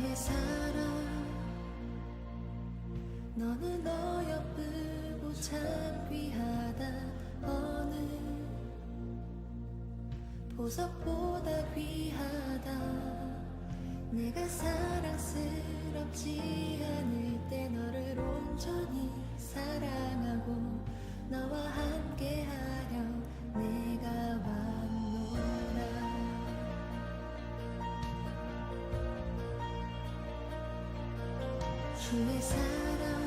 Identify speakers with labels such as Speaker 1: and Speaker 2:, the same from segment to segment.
Speaker 1: 나의 사랑 너는 어여쁘고 참 귀하다 어느 보석보다 귀하다 내가 사랑스럽지 않을 때 너를 온전히 사랑하고 너와 함께하려 내가 왔노라 주의 사랑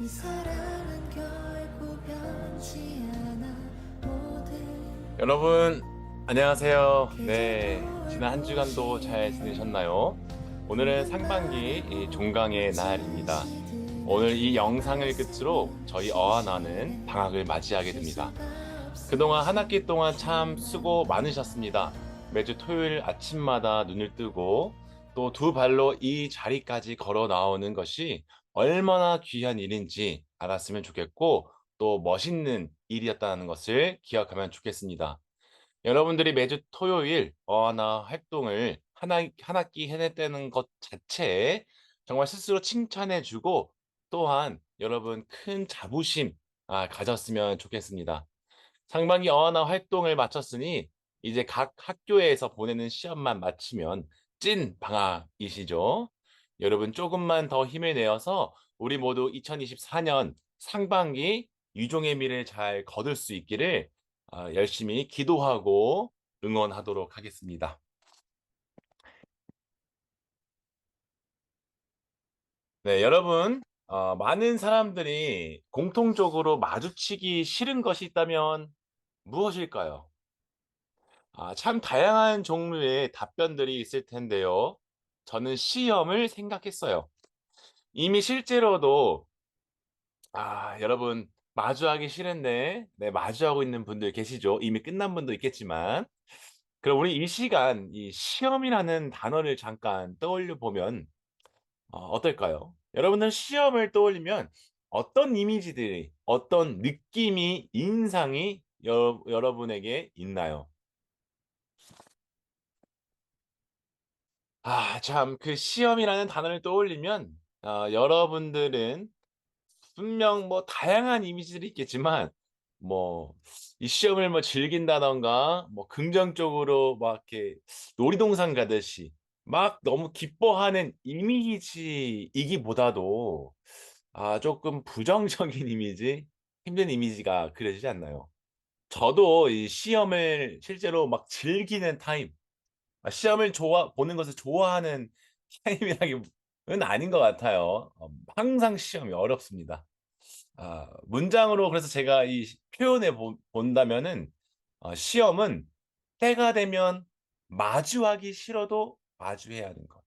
Speaker 1: 이 사랑은 결코 변치 않아 모든
Speaker 2: 여러분, 안녕하세요. 네, 지난 한 주간도 잘 지내셨나요? 오늘은 상반기 이 종강의 날입니다. 오늘 이 영상을 끝으로 저희 어하나는 방학을 맞이하게 됩니다. 그동안 한 학기 동안 참 수고 많으셨습니다. 매주 토요일 아침마다 눈을 뜨고 또 두 발로 이 자리까지 걸어 나오는 것이 얼마나 귀한 일인지 알았으면 좋겠고 또 멋있는 일이었다는 것을 기억하면 좋겠습니다. 여러분들이 매주 토요일 어하나 활동을 한 학기 해냈다는 것 자체에 정말 스스로 칭찬해주고 또한 여러분 큰 자부심 가졌으면 좋겠습니다. 상반기 어하나 활동을 마쳤으니 이제 각 학교에서 보내는 시험만 마치면 찐 방학이시죠. 여러분 조금만 더 힘을 내어서 우리 모두 2024년 상반기 유종의 미를 잘 거둘 수 있기를 열심히 기도하고 응원하도록 하겠습니다. 네, 여러분, 많은 사람들이 공통적으로 마주치기 싫은 것이 있다면 무엇일까요? 참 다양한 종류의 답변들이 있을 텐데요. 저는 시험을 생각했어요. 이미 실제로도, 여러분, 마주하기 싫은데, 네, 마주하고 있는 분들 계시죠? 이미 끝난 분도 있겠지만. 그럼 우리 이 시간, 이 시험이라는 단어를 잠깐 떠올려 보면, 어떨까요? 여러분들 시험을 떠올리면 어떤 이미지들이, 어떤 느낌이, 인상이 여러분에게 있나요? 참, 그 시험이라는 단어를 떠올리면, 여러분들은 분명 뭐 다양한 이미지들이 있겠지만, 뭐, 이 시험을 뭐 즐긴다던가, 뭐 긍정적으로 막 이렇게 놀이동산 가듯이 막 너무 기뻐하는 이미지이기보다도, 조금 부정적인 이미지, 힘든 이미지가 그려지지 않나요? 저도 이 시험을 실제로 막 즐기는 타입, 시험을 보는 것을 좋아하는 타입이라기는 아닌 것 같아요. 항상 시험이 어렵습니다. 문장으로 그래서 제가 이 표현해 본다면은, 시험은 때가 되면 마주하기 싫어도 마주해야 하는 것.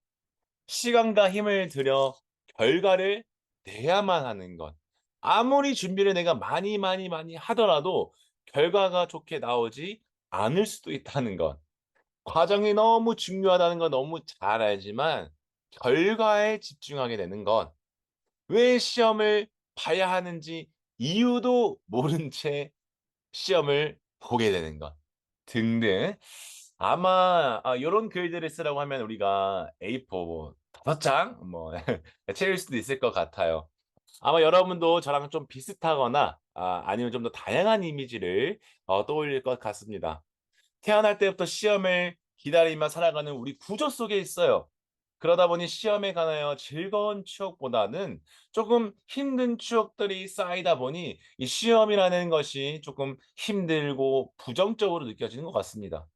Speaker 2: 시간과 힘을 들여 결과를 내야만 하는 것. 아무리 준비를 내가 많이 많이 많이 하더라도 결과가 좋게 나오지 않을 수도 있다는 것. 과정이 너무 중요하다는 건 너무 잘 알지만 결과에 집중하게 되는 것. 왜 시험을 봐야 하는지 이유도 모른 채 시험을 보게 되는 것 등등. 아마 이런 글들을 쓰라고 하면 우리가 A4 뭐 5장 뭐 채울 수도 있을 것 같아요. 아마 여러분도 저랑 좀 비슷하거나 아니면 좀 더 다양한 이미지를 떠올릴 것 같습니다. 태어날 때부터 시험을 기다리며 살아가는 우리 구조 속에 있어요. 그러다 보니 시험에 관하여 즐거운 추억보다는 조금 힘든 추억들이 쌓이다 보니 이 시험이라는 것이 조금 힘들고 부정적으로 느껴지는 것 같습니다.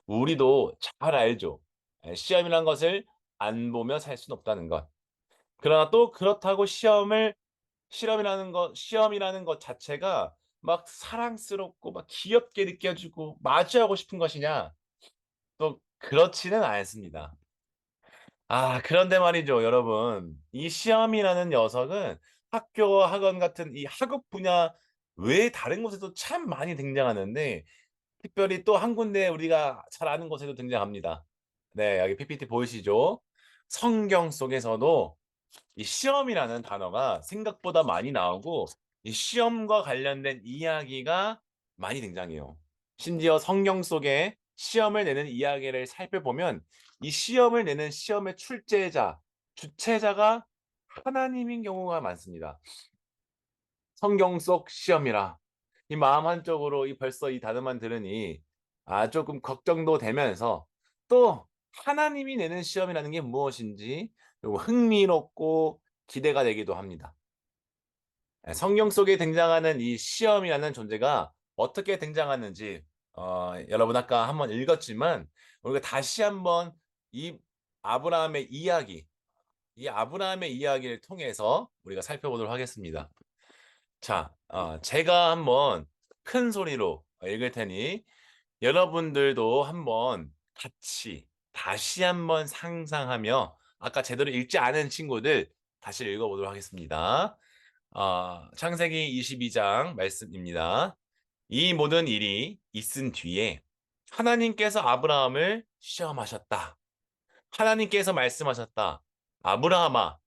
Speaker 2: 우리도 잘 알죠. 시험이라는 것을 안 보며 살 수는 없다는 것. 그러나 또 그렇다고 시험이라는 것 자체가 막 사랑스럽고 막 귀엽게 느껴지고 마주하고 싶은 것이냐? 또 그렇지는 않습니다. 그런데 말이죠, 여러분. 이 시험이라는 녀석은 학교와 학원 같은 이 학업 분야 외에 다른 곳에도 참 많이 등장하는데, 특별히 또 한 군데 우리가 잘 아는 곳에도 등장합니다. 네, 여기 PPT 보이시죠? 성경 속에서도 이 시험이라는 단어가 생각보다 많이 나오고, 이 시험과 관련된 이야기가 많이 등장해요. 심지어 성경 속에 시험을 내는 이야기를 살펴보면 이 시험을 내는 시험의 출제자, 주체자가 하나님인 경우가 많습니다. 성경 속 시험이라. 이 마음 한쪽으로 이 벌써 이 단어만 들으니 조금 걱정도 되면서 또 하나님이 내는 시험이라는 게 무엇인지 요거 흥미롭고 기대가 되기도 합니다. 성경 속에 등장하는 이 시험이라는 존재가 어떻게 등장하는지 여러분 아까 한번 읽었지만 우리가 다시 한번 이 아브라함의 이야기, 이 아브라함의 이야기를 통해서 우리가 살펴보도록 하겠습니다. 자, 제가 한번 큰 소리로 읽을 테니 여러분들도 한번 같이 다시 한번 상상하며 아까 제대로 읽지 않은 친구들 다시 읽어보도록 하겠습니다. 창세기 22장 말씀입니다. 이 모든 일이 있은 뒤에 하나님께서 아브라함을 시험하셨다. 하나님께서 말씀하셨다. 아브라함아,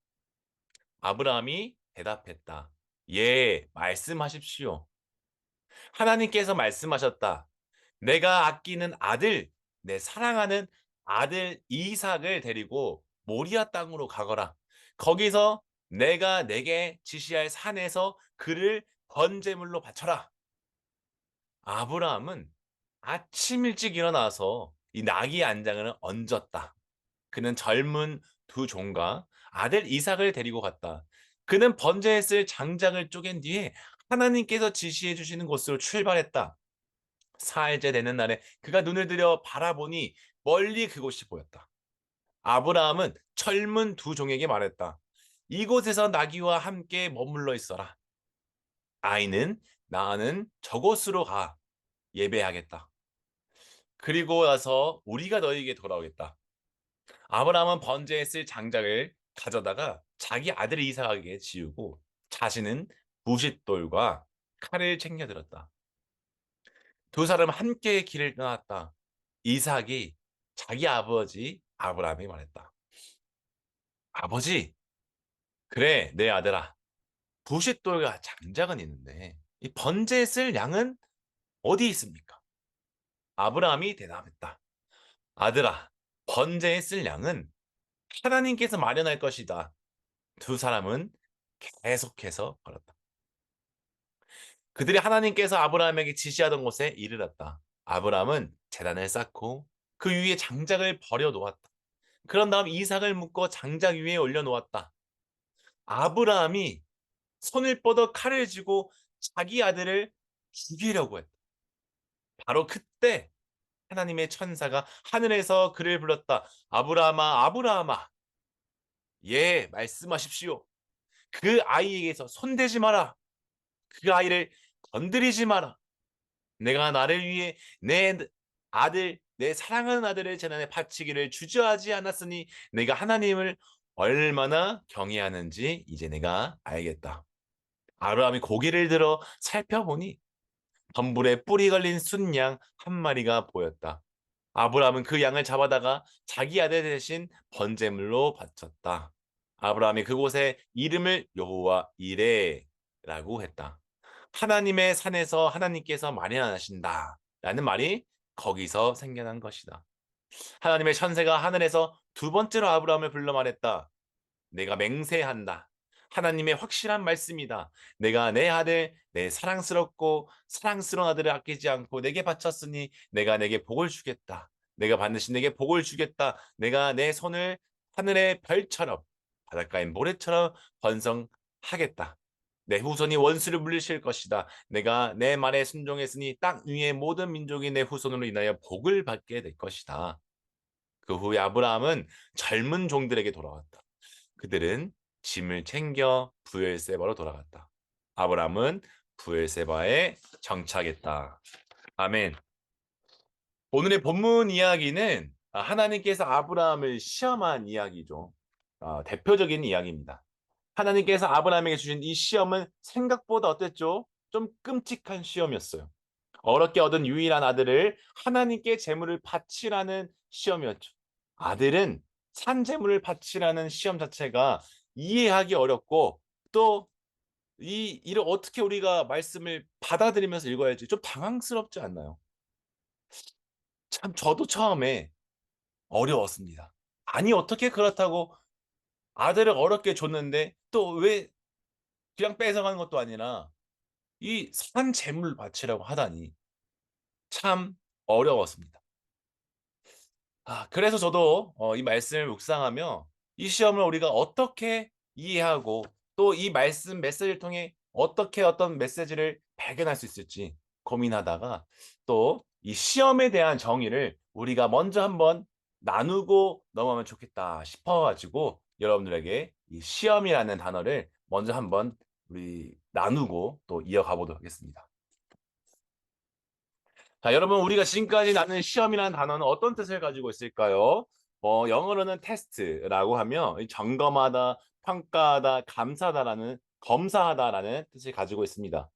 Speaker 2: 아브라함이 대답했다. 예, 말씀하십시오. 하나님께서 말씀하셨다. 내가 아끼는 아들, 내 사랑하는 아들 이삭을 데리고 모리아 땅으로 가거라. 거기서 내가 내게 지시할 산에서 그를 번제물로 바쳐라. 아브라함은 아침 일찍 일어나서 이 나귀 안장을 얹었다. 그는 젊은 두 종과 아들 이삭을 데리고 갔다. 그는 번제했을 장작을 쪼갠 뒤에 하나님께서 지시해 주시는 곳으로 출발했다. 사흘째 되는 날에 그가 눈을 들여 바라보니 멀리 그곳이 보였다. 아브라함은 젊은 두 종에게 말했다. 이곳에서 나귀와 함께 머물러 있어라. 나는 저곳으로 가 예배하겠다. 그리고 나서 우리가 너희에게 돌아오겠다. 아브라함은 번제에 쓸 장작을 가져다가 자기 아들 이삭에게 지우고 자신은 부싯돌과 칼을 챙겨 들었다. 두 사람은 함께 길을 떠났다. 이삭이 자기 아버지 아브라함이 말했다. 아버지, 그래, 내 아들아. 부싯돌과 장작은 있는데 이 번제에 쓸 양은 어디 있습니까? 아브라함이 대답했다. 아들아, 번제에 쓸 양은 하나님께서 마련할 것이다. 두 사람은 계속해서 걸었다. 그들이 하나님께서 아브라함에게 지시하던 곳에 이르렀다. 아브라함은 제단을 쌓고 그 위에 장작을 버려 놓았다. 그런 다음 이삭을 묶어 장작 위에 올려 놓았다. 아브라함이 손을 뻗어 칼을 쥐고 자기 아들을 죽이려고 했다. 바로 그때 하나님의 천사가 하늘에서 그를 불렀다. 아브라함아, 아브라함아. 예, 말씀하십시오. 그 아이에게서 손대지 마라. 그 아이를 건드리지 마라. 내가 나를 위해 내 아들, 내 사랑하는 아들을 재단에 바치기를 주저하지 않았으니 내가 하나님을 얼마나 경외하는지 이제 내가 알겠다. 아브라함이 고개를 들어 살펴보니 덤불에 뿔이 걸린 순양 한 마리가 보였다. 아브라함은 그 양을 잡아다가 자기 아들 대신 번제물로 바쳤다. 아브라함이 그곳에 이름을 여호와 이레라고 했다. 하나님의 산에서 하나님께서 마련하신다. 라는 말이 거기서 생겨난 것이다. 하나님의 천사가 하늘에서 두 번째로 아브라함을 불러 말했다. 내가 맹세한다. 하나님의 확실한 말씀이다. 내가 내 아들, 내 사랑스럽고 사랑스러운 아들을 아끼지 않고 내게 바쳤으니 내가 내게 복을 주겠다. 내가 반드시 내게 복을 주겠다. 내가 내 손을 하늘의 별처럼 바닷가의 모래처럼 번성하겠다. 내 후손이 원수를 물리칠 것이다. 내가 내 말에 순종했으니 땅 위의 모든 민족이 내 후손으로 인하여 복을 받게 될 것이다. 그 후에 아브라함은 젊은 종들에게 돌아왔다. 그들은 짐을 챙겨 부엘세바로 돌아갔다. 아브라함은 부엘세바에 정착했다. 아멘. 오늘의 본문 이야기는 하나님께서 아브라함을 시험한 이야기죠. 대표적인 이야기입니다. 하나님께서 아브라함에게 주신 이 시험은 생각보다 어땠죠? 좀 끔찍한 시험이었어요. 어렵게 얻은 유일한 아들을 하나님께 제물을 바치라는 시험이었죠. 아들은 산제물을 바치라는 시험 자체가 이해하기 어렵고 또 이 일을 어떻게 우리가 말씀을 받아들이면서 읽어야지 좀 당황스럽지 않나요? 참 저도 처음에 어려웠습니다. 아니, 어떻게 그렇다고 아들을 어렵게 줬는데 또 왜 그냥 뺏어가는 것도 아니라 이 산 재물을 바치라고 하다니 참 어려웠습니다. 그래서 저도 이 말씀을 묵상하며 이 시험을 우리가 어떻게 이해하고 또 이 말씀 메시지를 통해 어떻게 어떤 메시지를 발견할 수 있을지 고민하다가 또 이 시험에 대한 정의를 우리가 먼저 한번 나누고 넘어가면 좋겠다 싶어가지고 여러분들에게 이 시험이라는 단어를 먼저 한번 우리 나누고 또 이어가 보도록 하겠습니다. 자, 여러분, 우리가 지금까지 나눈 시험이라는 단어는 어떤 뜻을 가지고 있을까요? 영어로는 테스트라고 하며 이 점검하다, 평가하다, 감사하다라는 검사하다라는 뜻을 가지고 있습니다.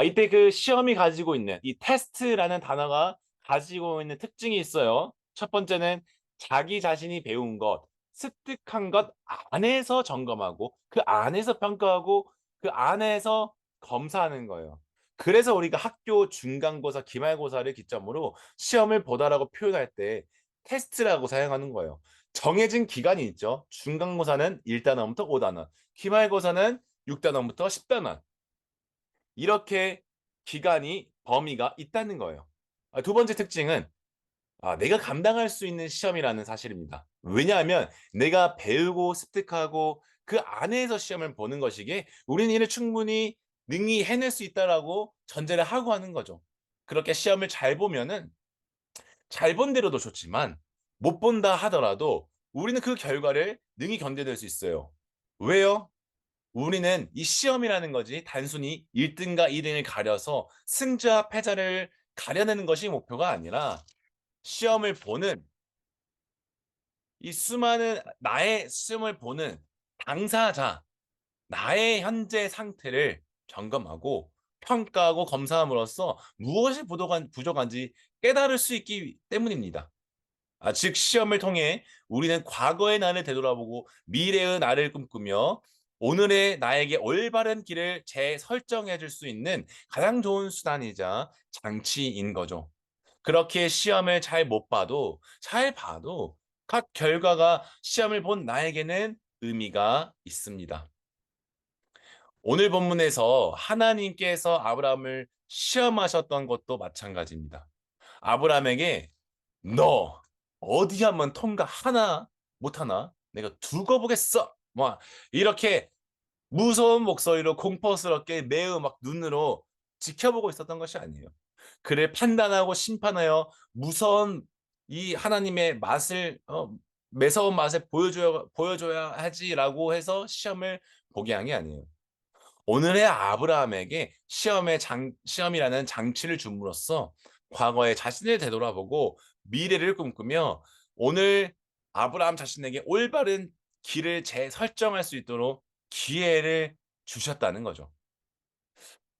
Speaker 2: 이때 그 시험이 가지고 있는 이 테스트라는 단어가 가지고 있는 특징이 있어요. 첫 번째는 자기 자신이 배운 것, 습득한 것 안에서 점검하고 그 안에서 평가하고 그 안에서 검사하는 거예요. 그래서 우리가 학교 중간고사, 기말고사를 기점으로 시험을 보다라고 표현할 때 테스트라고 사용하는 거예요. 정해진 기간이 있죠. 중간고사는 1단원부터 5단원, 기말고사는 6단원부터 10단원. 이렇게 기간이 범위가 있다는 거예요. 두 번째 특징은 내가 감당할 수 있는 시험이라는 사실입니다. 왜냐하면 내가 배우고 습득하고 그 안에서 시험을 보는 것이기에 우리는 이를 충분히 능히 해낼 수 있다라고 전제를 하고 하는 거죠. 그렇게 시험을 잘 보면은 잘 본 대로도 좋지만 못 본다 하더라도 우리는 그 결과를 능히 견뎌낼 수 있어요. 왜요? 우리는 이 시험이라는 거지 단순히 1등과 2등을 가려서 승자와 패자를 가려내는 것이 목표가 아니라 시험을 보는 이 수많은 나의 시험을 보는 당사자, 나의 현재 상태를 점검하고 평가하고 검사함으로써 무엇이 부족한지 깨달을 수 있기 때문입니다. 즉 시험을 통해 우리는 과거의 나를 되돌아보고 미래의 나를 꿈꾸며 오늘의 나에게 올바른 길을 재설정해 줄 수 있는 가장 좋은 수단이자 장치인 거죠. 그렇게 시험을 잘 못 봐도 잘 봐도 각 결과가 시험을 본 나에게는 의미가 있습니다. 오늘 본문에서 하나님께서 아브라함을 시험하셨던 것도 마찬가지입니다. 아브라함에게 너 어디 한번 통과하나 못하나 내가 두고 보겠어. 뭐 이렇게 무서운 목소리로 공포스럽게 매우 막 눈으로 지켜보고 있었던 것이 아니에요. 그를 판단하고 심판하여 무서운 이 하나님의 맛을 매서운 맛을 보여줘야 하지라고 해서 시험을 보게 한 게 아니에요. 오늘의 아브라함에게 시험이라는 장치를 줌으로써 과거의 자신을 되돌아보고 미래를 꿈꾸며 오늘 아브라함 자신에게 올바른 길을 재설정할 수 있도록 기회를 주셨다는 거죠.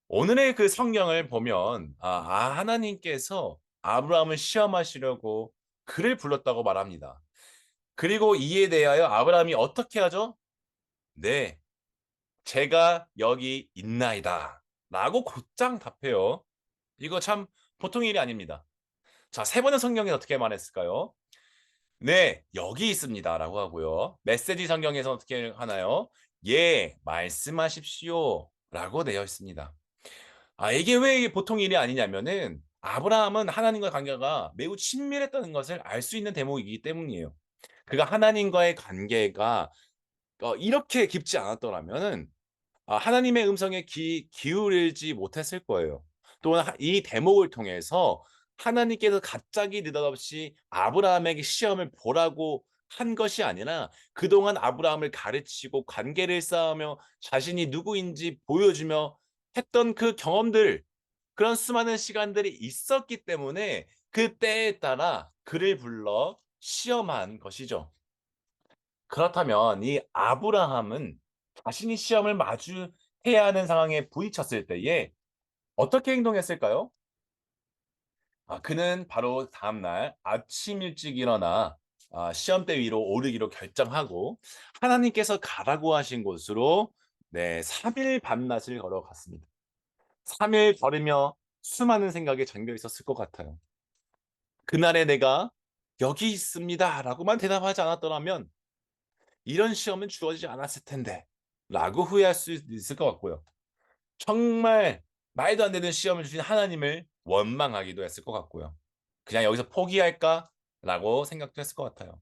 Speaker 2: 오늘의 그 성경을 보면 하나님께서 아브라함을 시험하시려고 그를 불렀다고 말합니다. 그리고 이에 대하여 아브라함이 어떻게 하죠? 네, 제가 여기 있나이다. 라고 곧장 답해요. 이거 참 보통 일이 아닙니다. 자, 세 번의 성경에 어떻게 말했을까요? 네, 여기 있습니다. 라고 하고요. 메시지 성경에서 어떻게 하나요? 예, 말씀하십시오. 라고 되어 있습니다. 이게 왜 이게 보통 일이 아니냐면은 아브라함은 하나님과 관계가 매우 친밀했다는 것을 알 수 있는 대목이기 때문이에요. 그가 하나님과의 관계가 이렇게 깊지 않았더라면은 하나님의 음성에 기울이지 못했을 거예요. 또한 이 대목을 통해서 하나님께서 갑자기 느닷없이 아브라함에게 시험을 보라고 한 것이 아니라 그동안 아브라함을 가르치고 관계를 쌓으며 자신이 누구인지 보여주며 했던 그 경험들, 그런 수많은 시간들이 있었기 때문에 그 때에 따라 그를 불러 시험한 것이죠. 그렇다면 이 아브라함은 자신이 시험을 마주해야 하는 상황에 부딪혔을 때에 어떻게 행동했을까요? 그는 바로 다음날 아침 일찍 일어나 시험대 위로 오르기로 결정하고 하나님께서 가라고 하신 곳으로 3일 밤낮을 걸어갔습니다. 3일 걸으며 수많은 생각에 잠겨 있었을 것 같아요. 그날의 내가 여기 있습니다 라고만 대답하지 않았더라면 이런 시험은 주어지지 않았을 텐데 라고 후회할 수 있을 것 같고요. 정말 말도 안 되는 시험을 주신 하나님을 원망하기도 했을 것 같고요. 그냥 여기서 포기할까라고 생각도 했을 것 같아요.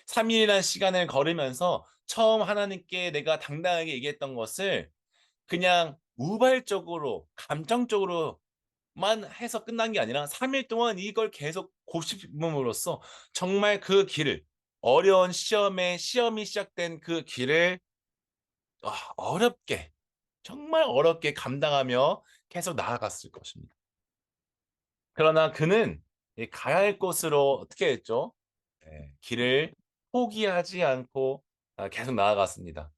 Speaker 2: 3일이라는 시간을 걸으면서 처음 하나님께 내가 당당하게 얘기했던 것을 그냥 우발적으로 감정적으로만 해서 끝난 게 아니라 3일 동안 이걸 계속 곱씹음으로써 정말 그 길을 어려운 시험이 시작된 그 길을 어렵게 정말 어렵게 감당하며 계속 나아갔을 것입니다. 그러나 그는 가야 할 곳으로 어떻게 했죠? 길을 포기하지 않고 계속 나아갔습니다.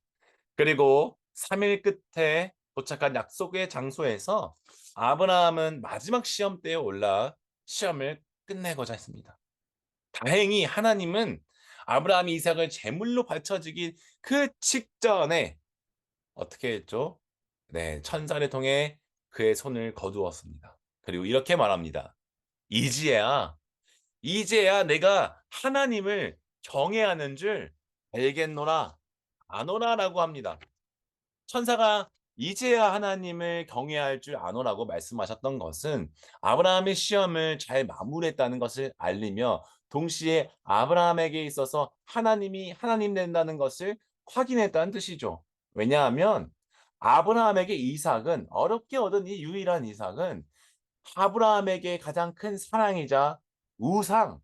Speaker 2: 그리고 3일 끝에 도착한 약속의 장소에서 아브라함은 마지막 시험대에 올라 시험을 끝내고자 했습니다. 다행히 하나님은 아브라함이 이삭을 제물로 바쳐주기 그 직전에 어떻게 했죠? 네, 천사를 통해 그의 손을 거두었습니다. 그리고 이렇게 말합니다. 이제야, 이제야 내가 하나님을 경외하는 줄 알겠노라, 아노라라고 합니다. 천사가 이제야 하나님을 경외할 줄 아노라고 말씀하셨던 것은 아브라함의 시험을 잘 마무리했다는 것을 알리며 동시에 아브라함에게 있어서 하나님이 하나님 된다는 것을 확인했다는 뜻이죠. 왜냐하면 아브라함에게 이삭은 어렵게 얻은 이 유일한 이삭은 아브라함에게 가장 큰 사랑이자 우상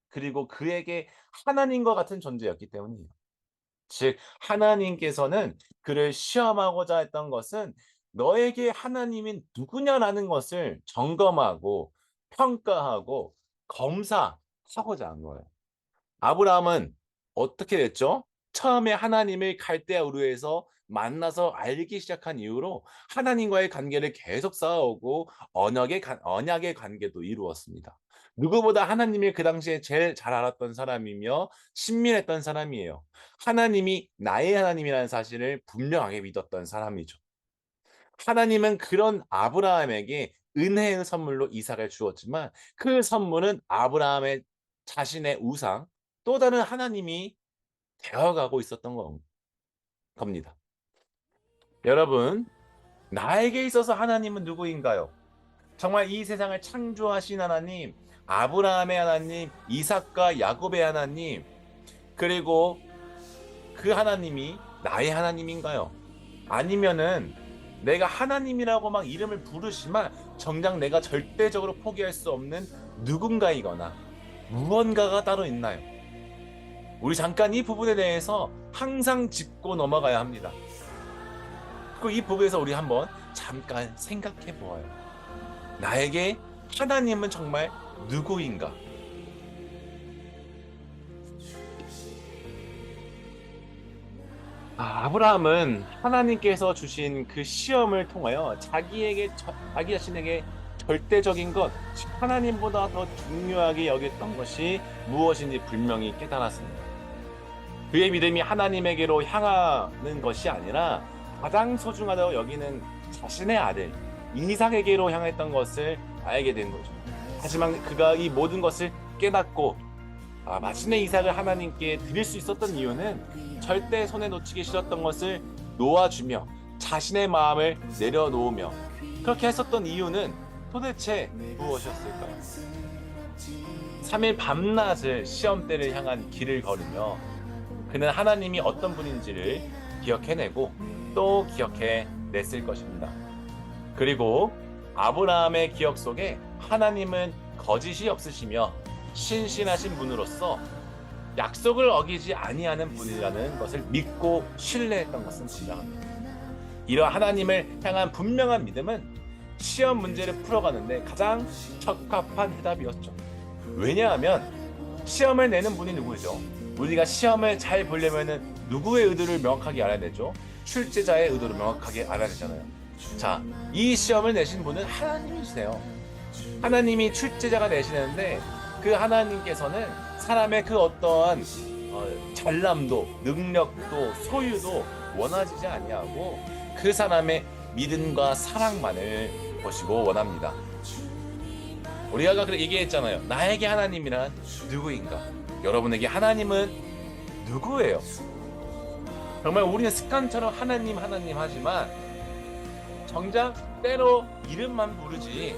Speaker 2: 그리고 그에게 하나님과 같은 존재였기 때문이에요. 즉 하나님께서는 그를 시험하고자 했던 것은 너에게 하나님이 누구냐라는 것을 점검하고 평가하고 검사하고자 한 거예요. 아브라함은 어떻게 됐죠? 처음에 하나님을 갈대아 우르에서 만나서 알기 시작한 이후로 하나님과의 관계를 계속 쌓아오고 언약의 관계도 이루었습니다. 누구보다 하나님을 그 당시에 제일 잘 알았던 사람이며 신민했던 사람이에요. 하나님이 나의 하나님이라는 사실을 분명하게 믿었던 사람이죠. 하나님은 그런 아브라함에게 은혜의 선물로 이삭을 주었지만 그 선물은 아브라함의 자신의 우상, 또 다른 하나님이 되어가고 있었던 겁니다. 여러분, 나에게 있어서 하나님은 누구인가요? 정말 이 세상을 창조하신 하나님, 아브라함의 하나님, 이삭과 야곱의 하나님, 그리고 그 하나님이 나의 하나님인가요? 아니면은 내가 하나님이라고 막 이름을 부르지만 정작 내가 절대적으로 포기할 수 없는 누군가이거나 무언가가 따로 있나요? 우리 잠깐 이 부분에 대해서 항상 짚고 넘어가야 합니다. 그리고 이 부분에서 우리 한번 잠깐 생각해 보아요. 나에게 하나님은 정말 누구인가? 아브라함은 하나님께서 주신 그 시험을 통하여 자기 자신에게 절대적인 것, 즉 하나님보다 더 중요하게 여겼던 것이 무엇인지 분명히 깨달았습니다. 그의 믿음이 하나님에게로 향하는 것이 아니라 가장 소중하다고 여기는 자신의 아들 이삭에게로 향했던 것을 알게 된 거죠. 하지만 그가 이 모든 것을 깨닫고 마침내 이삭을 하나님께 드릴 수 있었던 이유는 절대 손에 놓치기 싫었던 것을 놓아주며 자신의 마음을 내려놓으며 그렇게 했었던 이유는 도대체 무엇이었을까요? 3일 밤낮을 시험대를 향한 길을 걸으며 그는 하나님이 어떤 분인지를 기억해내고 또 기억해냈을 것입니다. 그리고 아브라함의 기억 속에 하나님은 거짓이 없으시며 신실하신 분으로서 약속을 어기지 아니하는 분이라는 것을 믿고 신뢰했던 것은 분명합니다. 이러한 하나님을 향한 분명한 믿음은 시험 문제를 풀어가는데 가장 적합한 해답이었죠. 왜냐하면 시험을 내는 분이 누구죠? 우리가 시험을 잘 보려면 누구의 의도를 명확하게 알아야 되죠? 출제자의 의도를 명확하게 알아야 되잖아요. 자, 이 시험을 내신 분은 하나님이세요. 하나님이 출제자가 내시는데 그 하나님께서는 사람의 그 어떠한 잘남도, 능력도, 소유도 원하지 아니하고 그 사람의 믿음과 사랑만을 보시고 원합니다. 우리가 아까 그렇게 얘기했잖아요. 나에게 하나님이란 누구인가? 여러분에게 하나님은 누구예요? 정말 우리는 습관처럼 하나님 하나님 하지만 정작 때로 이름만 부르지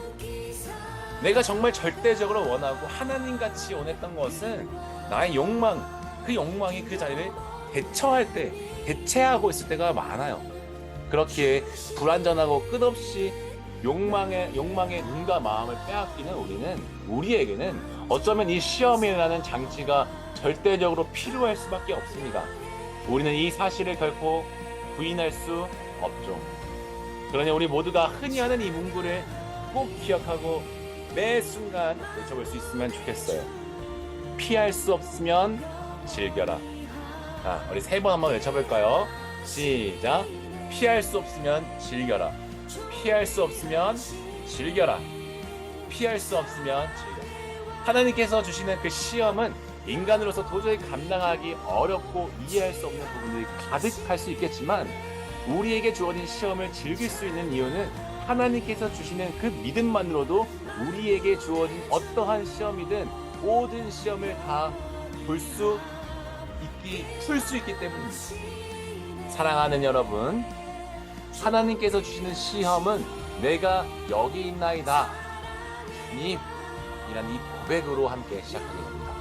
Speaker 2: 내가 정말 절대적으로 원하고 하나님같이 원했던 것은 나의 욕망, 그 욕망이 그 자리를 대체하고 있을 때가 많아요. 그렇기에 불완전하고 끝없이 욕망에 눈과 마음을 빼앗기는 우리에게는 어쩌면 이 시험이라는 장치가 절대적으로 필요할 수밖에 없습니다. 우리는 이 사실을 결코 부인할 수 없죠. 그러니 우리 모두가 흔히 하는 이 문구를 꼭 기억하고 매 순간 외쳐볼 수 있으면 좋겠어요. 피할 수 없으면 즐겨라. 자, 우리 세 번 한번 외쳐볼까요? 시작. 피할 수 없으면 즐겨라. 피할 수 없으면 즐겨라. 피할 수 없으면 즐겨라. 하나님께서 주시는 그 시험은 인간으로서 도저히 감당하기 어렵고 이해할 수 없는 부분들이 가득할 수 있겠지만 우리에게 주어진 시험을 즐길 수 있는 이유는 하나님께서 주시는 그 믿음만으로도 우리에게 주어진 어떠한 시험이든 모든 시험을 다 풀 수 있기 때문입니다. 사랑하는 여러분, 하나님께서 주시는 시험은 내가 여기 있나이다 주님이란 이 고백으로 함께 시작하게 됩니다.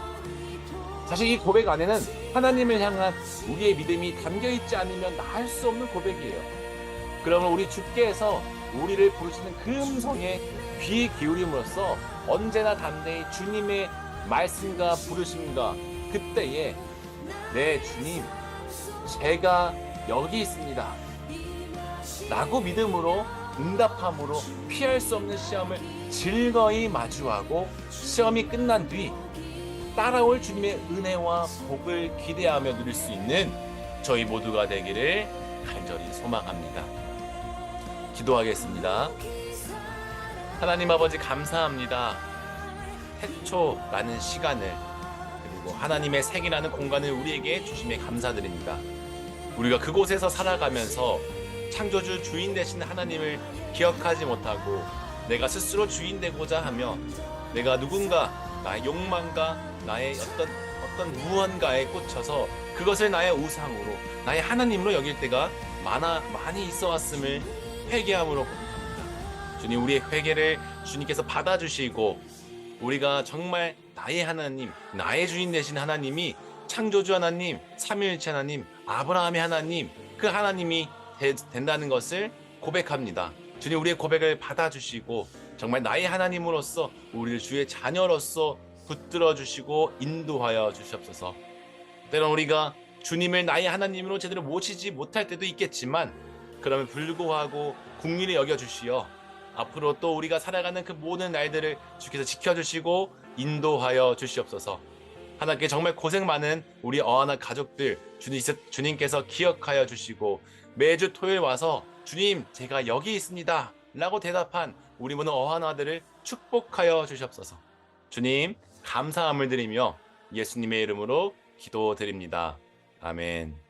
Speaker 2: 사실 이 고백 안에는 하나님을 향한 우리의 믿음이 담겨있지 않으면 나을 수 없는 고백이에요. 그러면 우리 주께서 우리를 부르시는 그 음성에 귀 기울임으로써 언제나 담대히 주님의 말씀과 부르심과 그때에 네 주님 제가 여기 있습니다 라고 믿음으로 응답함으로 피할 수 없는 시험을 즐거이 마주하고 시험이 끝난 뒤 따라올 주님의 은혜와 복을 기대하며 누릴 수 있는 저희 모두가 되기를 간절히 소망합니다. 기도하겠습니다. 하나님 아버지 감사합니다. 태초라는 시간을 그리고 하나님의 색이라는 공간을 우리에게 주심에 감사드립니다. 우리가 그곳에서 살아가면서 창조주 주인 되신 하나님을 기억하지 못하고 내가 스스로 주인 되고자 하며 내가 누군가 나의 욕망과 나의 어떤 무언가에 꽂혀서 그것을 나의 우상으로 나의 하나님으로 여길 때가 많이 있어 왔음을 회개함으로 고백합니다. 주님 우리의 회개를 주님께서 받아주시고 우리가 정말 나의 하나님 나의 주인 되신 하나님이 창조주 하나님 삼위일체 하나님 아브라함의 하나님 그 하나님이 된다는 것을 고백합니다. 주님 우리의 고백을 받아주시고 정말 나의 하나님으로서 우리를 주의 자녀로서 붙들어 주시고 인도하여 주시옵소서. 때론 우리가 주님을 나의 하나님으로 제대로 모시지 못할 때도 있겠지만 그럼에도 불구하고 긍휼히 여겨주시어 앞으로 또 우리가 살아가는 그 모든 날들을 주께서 지켜주시고 인도하여 주시옵소서. 하나님께 정말 고생 많은 우리 어하나 가족들 주님께서 기억하여 주시고 매주 토요일 와서 주님 제가 여기 있습니다 라고 대답한 우리 모든 어하나들을 축복하여 주시옵소서. 주님 감사함을 드리며 예수님의 이름으로 기도드립니다. 아멘.